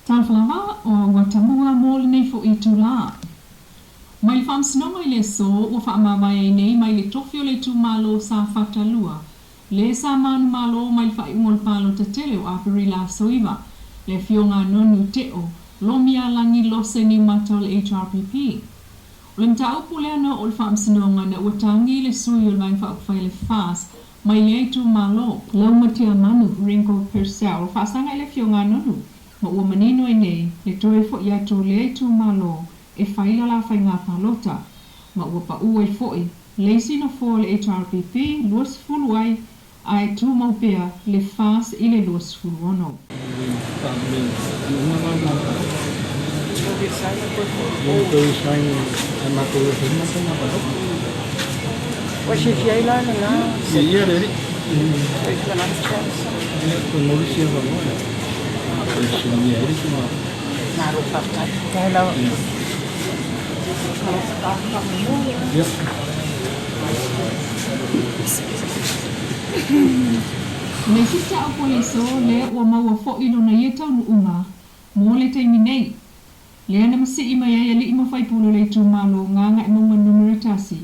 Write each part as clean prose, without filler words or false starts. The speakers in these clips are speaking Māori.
Tawhlawa o watamua mo nei fo I tula. Mai whamsinonga I le so o whaamawai nei mai le tofio le tūmalo sa whatalua. Le sa manu malo mai whaingol palo te tele o apiri la soiva. Le fionga nonu te o lomia langi lose ni mato le HRPP. O le mtaupu le ano o le whamsinonga na watangi le sui o mai whaukwhai le fast mai le tūmalo. Lau matia manu ringo persea o whaasanga le fionga nonu. Ma ua manino nei, le toe fo ia to le tu malo, e whaila la whai ngā palota. Ma ua pa ua I foi, le sino fo le HRPP, luas fulu ai, ai tu maupea le fast I le luas fulu ono. Washi fiaila na. Iya dari. Naruh pakai. Kalau Le sisa o pole so le ua maua fo ilo na ia tau unga, mo le taimi nei. Le ana masi ima ia li ima whai pulo le tu malo nganga e mauma numero tasi.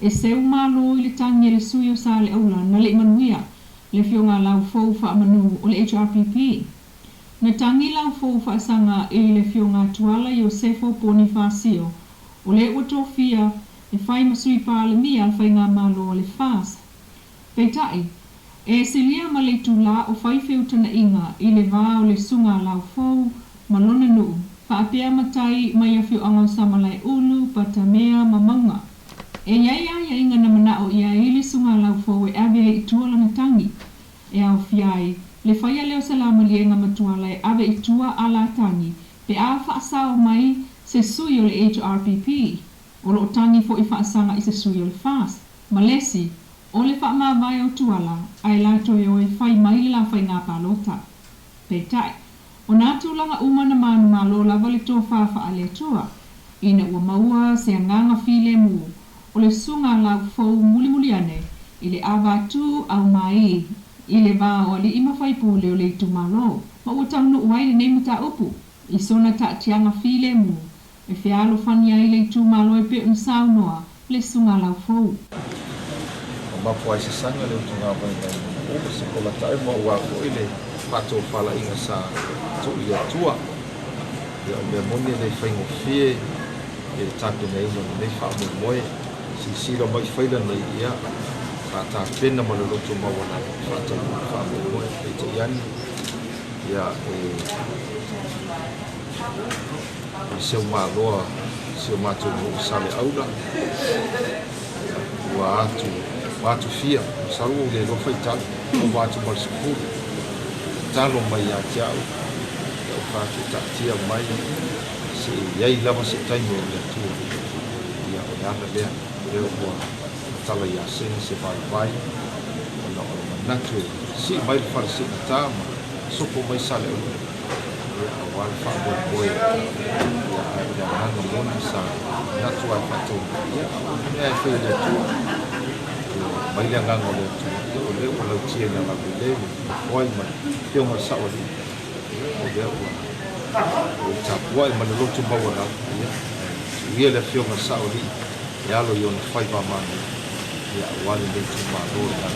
E seu malo I le tangi le suyo sa le aula na le manuia, le fionga lau fau wha manu o le HRPP. Na tangi lau fau wha sanga I le fionga tuala Iosefo Bonifacio, o le utofia e whai masui pa le mia al whai ngā malo o le fast. Peitai, e silia ma le tula o whai whiutana inga I le vā o le sunga lau fau malona nuu, whaapea matai mai a whiu angau samalai ulu, patamea, mamaunga. E iai inga na mana o ia I le sunga lau fau e ave I tua langa tangi. E au fiai, le whaia leo salama li enga matuala e ave I tua ala tangi, pe a whaasao mai se sui o le HRPP, o lo tangi fo I whaasanga I se sui o le fast. Malesi, o le whaamawai o tuala, ai lato e o e whai mai le la whai ngā palota. Peitai, o nā tūlanga umana manu malo lava le tō whawha a le tua, ina ua maua se anganga file mu, o le sunga lau fau muli ane, I le avatu au mai, I le vā o li ima whai pūle o le tu malo, ma ua taunu uai le nei mata upu, I sona ta tianga file mu, e whialo whania I le tu malo e pe unsau noa, le sunga lau fau. Mapuai se sanga le utunga mai mai o se kola tai mo wa ko ile pato fala inga sa tu ia tua ia me moni le faingo fie e tato nei no nei fa mo moi si lo mai faila nei ia ta pena mo lo tu mo wana fa mo moi e te yan ia se uma loa se uma tu sale aula wa watu fia saru le lo fai tal o watu mal sku talo mai ya tiao o fatu ta tia mai se yai lava se tai mo le tu ya o ya le o tala ya se vai no natu si mai far se ta so po mai sale ya wal fa bo ya hanga mo sa natu ai fatu ya fe le tu mai le nganga le tu o le o le tia na la le oi ma te mo sa o o le o ta oi ma le tu ba wala ia le fio ma sa o li ya lo yo na fai ba ma ya wale le tu ma do na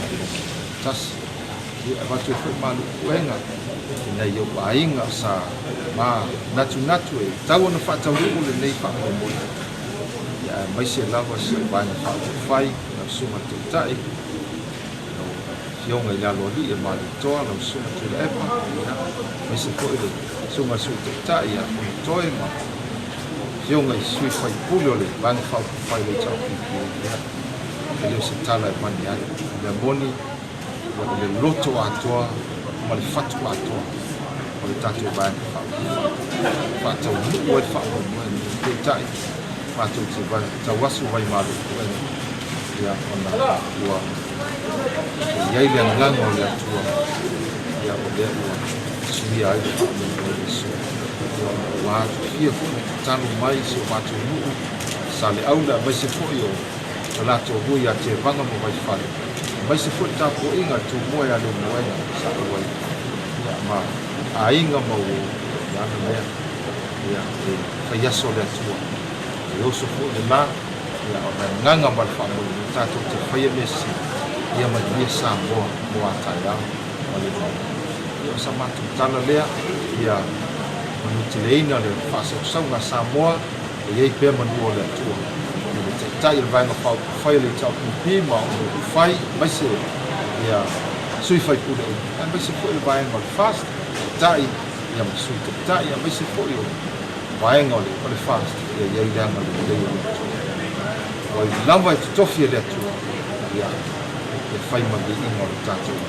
tas ia va tu fai ma lu wenga na yo ba inga sa ma natu e tau na fa tau le nei fa mo ya mai se lava se ba na fa fai suma te tai no fionga ia lo li e mali toa no suma te epa me se foi le suma su te tai ia o toi ma fionga I sui fai pulo le van fai le tau ia ele se tala e mani ale le moni le loto atoa ma le fatu atoa o le tatu van fa tau o e fa o te tai fa tau te vai tau wasu vai malu ya ona ua ya ile nganga o le tua ya o le suia ai so wa fia ko tanu mai so watu nu sale aula vai se foi o la to buia te vanga mo vai fale vai se foi ta po inga tu mo ya lo mo ya sa wai ya ma a inga mo ya ana le ia e faiaso le atua e oso foʻi le la ia ona gaga ma le faamoemoe tatou te faia mesi ia malia Samoa mo ataeao ma le ia sa matutala lea ia manutileina le faasausauga Samoa e iai pea manua o le atua i le taʻitaʻi le vaega faupufai le taupipi ma o le ufai maise ia sui faipule ai maise foʻi le vaega o le fast taʻi ia ma sui taʻitaʻi ia maise foʻi o vaega o le fast ia iai leaga lelei o le atua ua i lava e totofi e le atua ia e fai maliʻiga o le tatou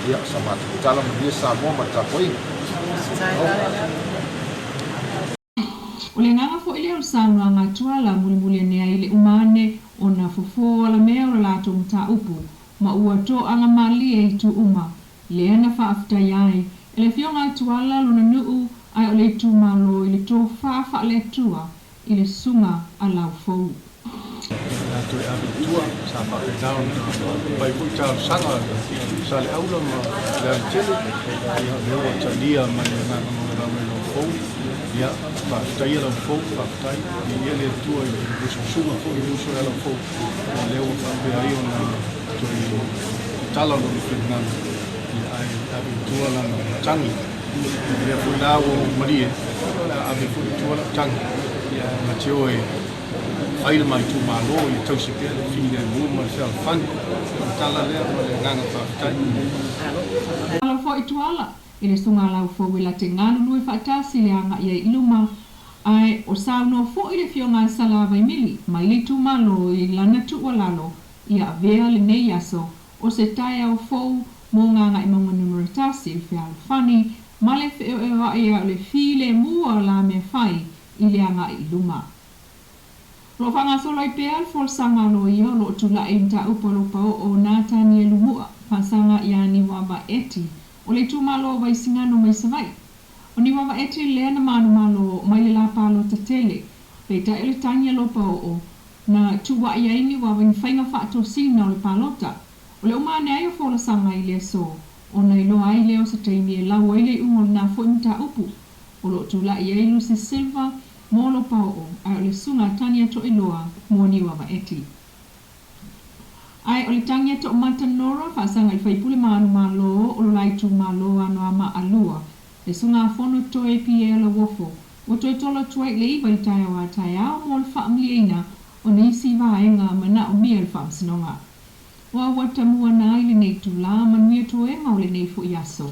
ia sa matutala malia Samoa ma tapuaiga O le nganga fo ile o saunga ngā tuala mulimuli nea i le umane o na fofo ala mea o lato mta upu ma ua to anga mali e tu uma le ana whaafta iai e le fio ngā tuala luna nuu ai o le tu malo i le to whaafa le tua i le sunga a lau fou. Lato e abitua sa whaaketau pai pui tau sanga sa le aula ma le antele ia leo talia ma le nganga mga rame no fou ia whaatai ala fou whaatai ia le tua i uso sunga fou i uso ala fou ma leo whaapea i o na toi tala no i whingana ia ai abitua lana tangi ia fui lao marie abitua tua la tangi ia mateo e Aile mai tu malo i tausi pia le fine mu ma se fan tala le nganga fa Alo fo i tuala i le sunga lau fo wila te nganu nui whaatasi le anga ia iluma ai o sauno fo i le fio ngā salava i mili mai le tu malo i lana tu walalo ia avea le nei aso o se tae au fo mo nganga i maunga numeratasi i fia alfani ma le feo e wa ia le file mua la me fai i le anga i iluma. Lo fanga solo i pea fol sanga lo ia lo tula e mta upo lo pao o nata ni e lumua pasanga ia ni wama eti o le tu malo vai singano mai savai o ni wama eti le na manu malo mai le la palo tatele peita ele tanya lo pao o na tu wa ia ini wa vin fainga fato sina o le palota o le umane ai o fola sanga i le so o na ilo ai leo sa teimi e lau ai le umol na fo mta upu o lo tula ia ilu se silva Molo pao ai o le sunga tania to iloa moni wa eti. Ai o le tania to matanora fasanga i faipule manu malo o lo laitu malo ano ama alua. Le sunga fono to e pie la wofo. O to tolo tuai le iwa i taia wa taia o mol faamliina o nisi vaenga mana o mia le faamsinonga. Wa wata mua na ili nei tu la manuia to e ngau le nei fu iaso.